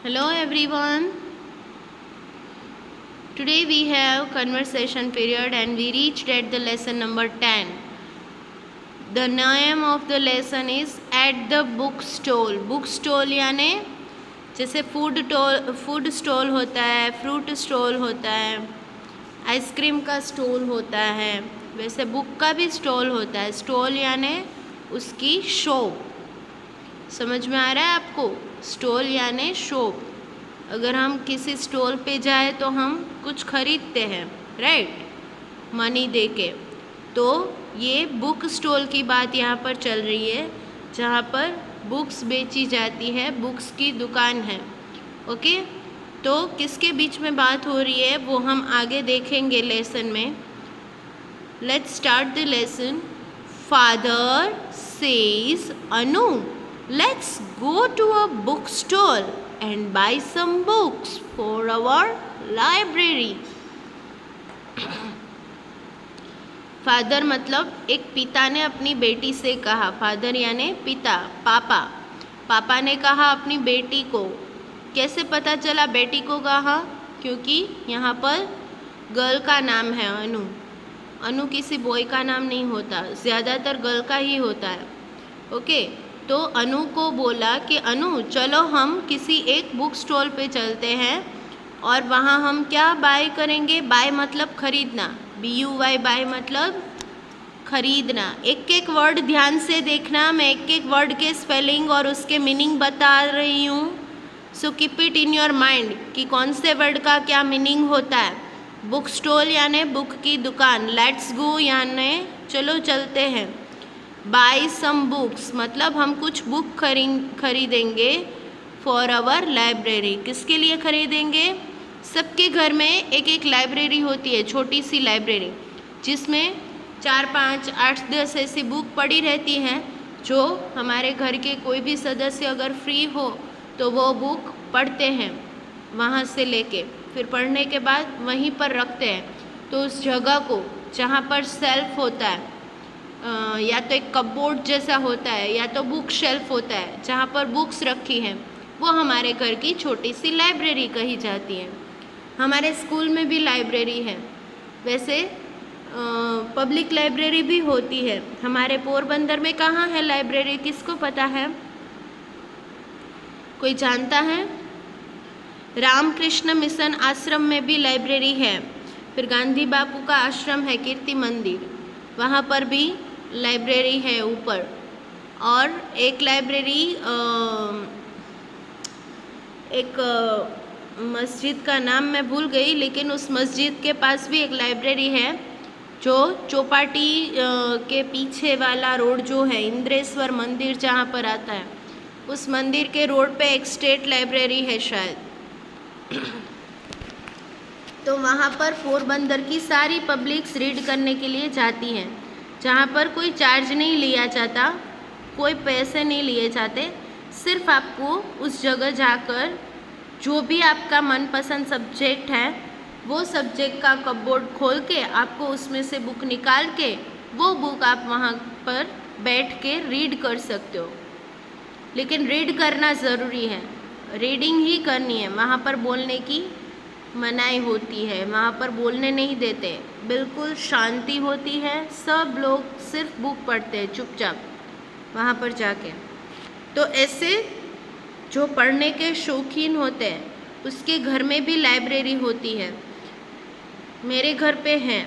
Hello everyone. Today we have conversation period and we reached at the lesson number 10. The name of the lesson is at the book stall. Book stall यानी जैसे food stall होता है, fruit stall होता है, ice cream का stall होता है, वैसे बुक का भी स्टॉल होता है. स्टॉल यानी उसकी शॉप. समझ में आ रहा है आपको? स्टॉल यानी शॉप. अगर हम किसी स्टॉल पे जाए तो हम कुछ खरीदते हैं, राइट, मनी दे के. तो ये बुक स्टॉल की बात यहाँ पर चल रही है, जहाँ पर बुक्स बेची जाती है, बुक्स की दुकान है. ओके, तो किसके बीच में बात हो रही है वो हम आगे देखेंगे लेसन में. Let's start the lesson. Father says Anu, let's go to a bookstore and buy some books for our library. Father मतलब एक पिता ने अपनी बेटी से कहा. फादर यानी पिता, पापा. पापा ने कहा अपनी बेटी को. कैसे पता चला बेटी को कहा? क्योंकि यहाँ पर गर्ल का नाम है अनु. अनु किसी बॉय का नाम नहीं होता, ज़्यादातर गर्ल का ही होता है. ओके, तो अनु को बोला कि अनु चलो हम किसी एक बुक स्टॉल पे चलते हैं और वहाँ हम क्या बाय करेंगे. बाय मतलब खरीदना, BUY बाय मतलब खरीदना. एक एक वर्ड ध्यान से देखना, मैं एक एक वर्ड के स्पेलिंग और उसके मीनिंग बता रही हूँ. So keep it in your mind कि कौन से वर्ड का क्या मीनिंग होता है. बुक स्टॉल यानी बुक की दुकान. लेट्स गो यानी चलो चलते हैं. बाय सम बुक्स मतलब हम कुछ बुक खरीदेंगे. फॉर आवर लाइब्रेरी, किसके लिए खरीदेंगे? सबके घर में एक एक लाइब्रेरी होती है, छोटी सी लाइब्रेरी, जिसमें 4, 5, 8, 10 ऐसी बुक पड़ी रहती हैं. जो हमारे घर के कोई भी सदस्य अगर फ्री हो तो वो बुक पढ़ते हैं वहाँ से लेके, फिर पढ़ने के बाद वहीं पर रखते हैं. तो उस जगह को जहाँ पर सेल्फ होता है, या तो एक कपबोर्ड जैसा होता है या तो बुक शेल्फ होता है जहाँ पर बुक्स रखी हैं, वो हमारे घर की छोटी सी लाइब्रेरी कही जाती है. हमारे स्कूल में भी लाइब्रेरी है. वैसे पब्लिक लाइब्रेरी भी होती है. हमारे पोरबंदर में कहाँ है लाइब्रेरी, किसको पता है? कोई जानता है? रामकृष्ण मिशन आश्रम में भी लाइब्रेरी है. फिर गांधी बापू का आश्रम है कीर्ति मंदिर, वहाँ पर भी लाइब्रेरी है ऊपर. और एक लाइब्रेरी एक मस्जिद का नाम मैं भूल गई, लेकिन उस मस्जिद के पास भी एक लाइब्रेरी है जो चौपाटी के पीछे वाला रोड जो है, इंद्रेश्वर मंदिर जहाँ पर आता है, उस मंदिर के रोड पे एक स्टेट लाइब्रेरी है शायद. तो वहाँ पर पोरबंदर की सारी पब्लिक्स रीड करने के लिए जाती हैं, जहाँ पर कोई चार्ज नहीं लिया जाता, कोई पैसे नहीं लिए जाते. सिर्फ आपको उस जगह जाकर जो भी आपका मनपसंद सब्जेक्ट है वो सब्जेक्ट का कपबोर्ड खोल के आपको उसमें से बुक निकाल के वो बुक आप वहाँ पर बैठ के रीड कर सकते हो. लेकिन रीड करना ज़रूरी है, रीडिंग ही करनी है. वहाँ पर बोलने की मनाही होती है, वहाँ पर बोलने नहीं देते, बिल्कुल शांति होती है. सब लोग सिर्फ बुक पढ़ते हैं चुपचाप वहाँ पर जाके. तो ऐसे जो पढ़ने के शौकीन होते हैं उसके घर में भी लाइब्रेरी होती है. मेरे घर पे हैं.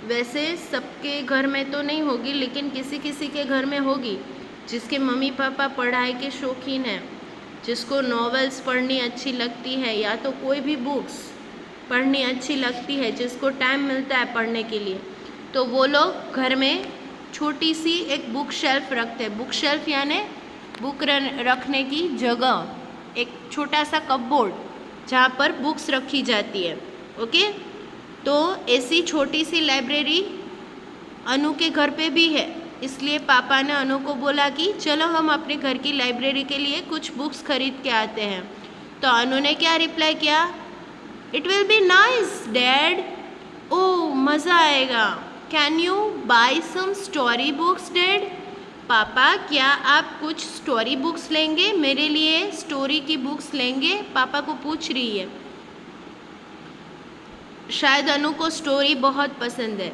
वैसे सबके घर में तो नहीं होगी, लेकिन किसी किसी के घर में होगी जिसके मम्मी पापा पढ़ाई के शौकीन हैं, जिसको नॉवेल्स पढ़नी अच्छी लगती है या तो कोई भी बुक्स पढ़नी अच्छी लगती है, जिसको टाइम मिलता है पढ़ने के लिए, तो वो लोग घर में छोटी सी एक बुक शेल्फ रखते हैं. बुक शेल्फ यानी बुक रखने की जगह, एक छोटा सा कपबोर्ड जहाँ पर बुक्स रखी जाती है. ओके, तो ऐसी छोटी सी लाइब्रेरी अनु के घर पे भी है. इसलिए पापा ने अनु को बोला कि चलो हम अपने घर की लाइब्रेरी के लिए कुछ बुक्स खरीद के आते हैं. तो अनु ने क्या रिप्लाई किया? It will be nice dad. Oh, मज़ा आएगा. Can you buy some story books dad? पापा क्या आप कुछ स्टोरी बुक्स लेंगे, मेरे लिए स्टोरी की बुक्स लेंगे, पापा को पूछ रही है। शायद अनु को स्टोरी बहुत पसंद है,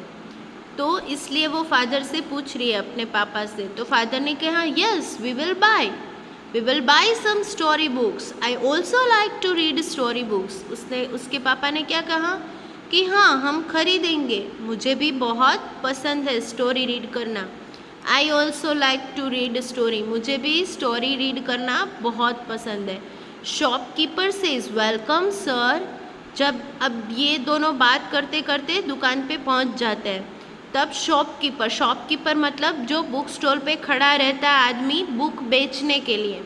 तो इसलिए वो फादर से पूछ रही है अपने पापा से। तो फादर ने कहा yes we will buy some story books, I also like to read story books. उसके पापा ने क्या कहा कि हाँ हम खरीदेंगे, मुझे भी बहुत पसंद है स्टोरी रीड करना। I also like to read story, मुझे भी स्टोरी रीड करना बहुत पसंद है। Shopkeeper says welcome sir. जब अब ये दोनों बात करते करते दुकान पे पहुंच जाते हैं, तब शॉपकीपर मतलब जो बुक स्टॉल पे खड़ा रहता है आदमी बुक बेचने के लिए,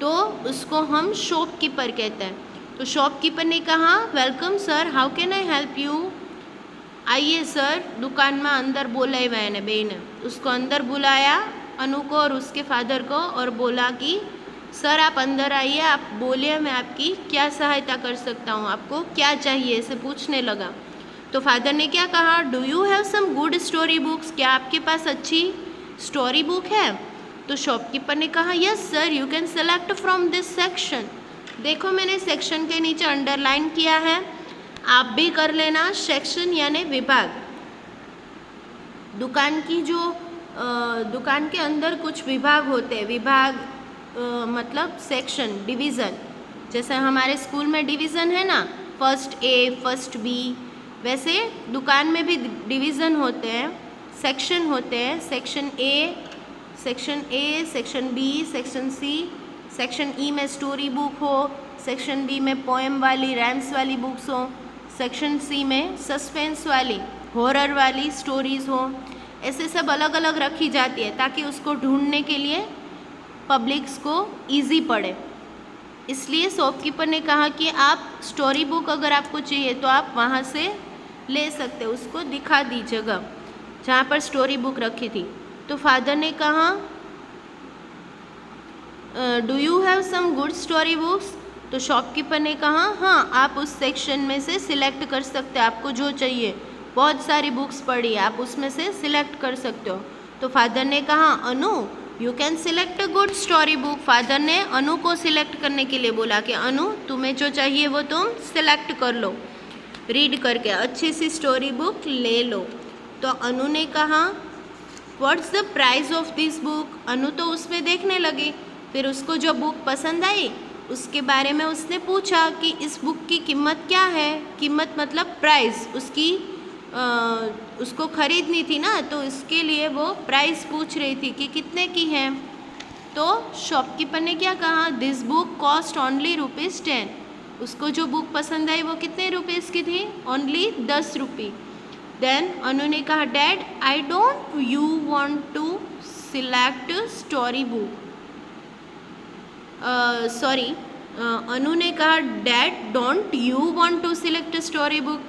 तो उसको हम शॉपकीपर कहते हैं। तो शॉपकीपर ने कहा welcome sir, how can I help you. आइए सर, दुकान में अंदर बोलाया ने बे ने, उसको अंदर बुलाया अनु को और उसके फादर को, और बोला कि सर आप अंदर आइए, आप बोलिए मैं आपकी क्या सहायता कर सकता हूँ, आपको क्या चाहिए, ऐसे पूछने लगा। तो फादर ने क्या कहा, do you have some good story books, क्या आपके पास अच्छी स्टोरी बुक है। तो शॉपकीपर ने कहा yes sir, you can select from this section. देखो मैंने सेक्शन के नीचे अंडरलाइन किया है, आप भी कर लेना। सेक्शन यानी विभाग। दुकान की जो दुकान के अंदर कुछ विभाग होते हैं, विभाग मतलब सेक्शन, डिवीज़न। जैसे हमारे स्कूल में डिवीज़न है ना, फर्स्ट ए फर्स्ट बी, वैसे दुकान में भी डिवीज़न होते हैं, सेक्शन होते हैं। Section A, section B, section C. Section E में स्टोरी बुक हो, सेक्शन बी में पोएम वाली रैम्स वाली बुक्स हो, सेक्शन सी में सस्पेंस वाली हॉरर वाली स्टोरीज़ हो। ऐसे सब अलग अलग रखी जाती है ताकि उसको ढूंढने के लिए पब्लिक्स को इजी पड़े। इसलिए शॉपकीपर ने कहा कि आप स्टोरी बुक अगर आपको चाहिए तो आप वहाँ से ले सकते हो, उसको दिखा दी जगह जहाँ पर स्टोरी बुक रखी थी। तो फादर ने कहा do you have some good story books. तो शॉपकीपर ने कहा हाँ आप उस सेक्शन में से सिलेक्ट कर सकते हैं, आपको जो चाहिए, बहुत सारी बुक्स पड़ी, आप उसमें से सिलेक्ट कर सकते हो। तो फादर ने कहा Anu you can select a good story book. Father ने अनु को सिलेक्ट करने के लिए बोला कि अनु तुम्हें जो चाहिए वो तुम सिलेक्ट कर लो, रीड करके अच्छी सी स्टोरी बुक ले लो। तो अनु ने कहा what's the price of this book. Anu तो उसमें देखने लगी, फिर उसको जो बुक पसंद आई उसके बारे में उसने पूछा कि इस बुक की कीमत क्या है। कीमत मतलब प्राइस, उसकी उसको खरीदनी थी ना, तो इसके लिए वो प्राइस पूछ रही थी कि कितने की है। तो शॉपकीपर ने क्या कहा, दिस बुक कॉस्ट ओनली ₹10। उसको जो बुक पसंद आई वो कितने रुपीज़ की थी, ओनली 10 रुपये। देन अनु ने कहा dad I don't you want to select story book. Sorry, Anu ने कहा dad don't you want to select story book.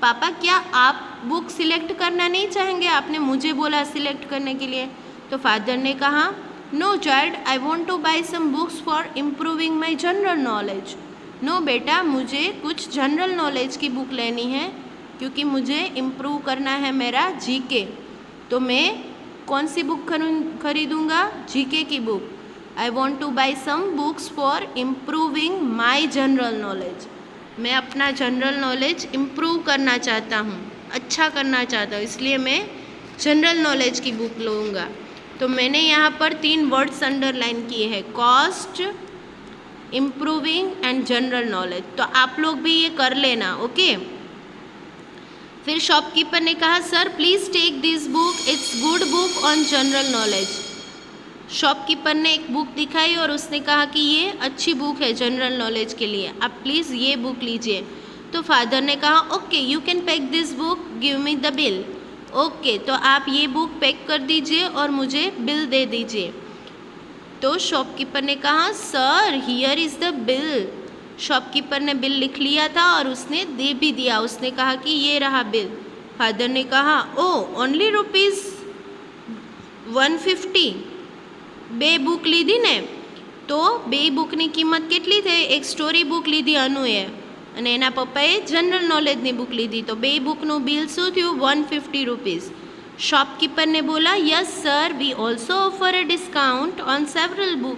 पापा क्या आप बुक सिलेक्ट करना नहीं चाहेंगे, आपने मुझे बोला सिलेक्ट करने के लिए। तो फादर ने कहा no child I want to buy some books for improving my general knowledge. No बेटा, मुझे कुछ जनरल नॉलेज की बुक लेनी है क्योंकि मुझे इम्प्रूव करना है मेरा जीके। तो मैं कौन सी बुक खरीदूँगा, जीके की book. I want to buy some books for improving my general knowledge. मैं अपना जनरल नॉलेज इम्प्रूव करना चाहता हूँ, अच्छा करना चाहता हूँ, इसलिए मैं जनरल नॉलेज की बुक लूँगा। तो मैंने यहाँ पर 3 वर्ड्स अंडरलाइन किए हैं, cost, improving and general knowledge. तो आप लोग भी ये कर लेना, ओके। फिर शॉपकीपर ने कहा sir please take this book, it's good book on general knowledge. Shopkeeper ने एक बुक दिखाई और उसने कहा कि ये अच्छी बुक है जनरल नॉलेज के लिए, आप प्लीज़ ये बुक लीजिए। तो फादर ने कहा okay you can pack this book, give me the bill. Okay, तो आप ये बुक पैक कर दीजिए और मुझे बिल दे दीजिए। तो शॉपकीपर ने कहा sir here is the bill. Shopkeeper ने बिल लिख लिया था और उसने दे भी दिया, उसने कहा कि ये रहा बिल। फादर ने कहा ओ ओनली ₹150। બે બુક લીધી ને, તો બે બુકની કિંમત કેટલી થઈ, એક સ્ટોરી બુક લીધી અનુએ અને એના પપ્પાએ જનરલ નોલેજની બુક લીધી, તો બે બુકનું બિલ શું થયું ₹150। शॉपकीपर ने बोला, yes sir, we also offer a discount on several book.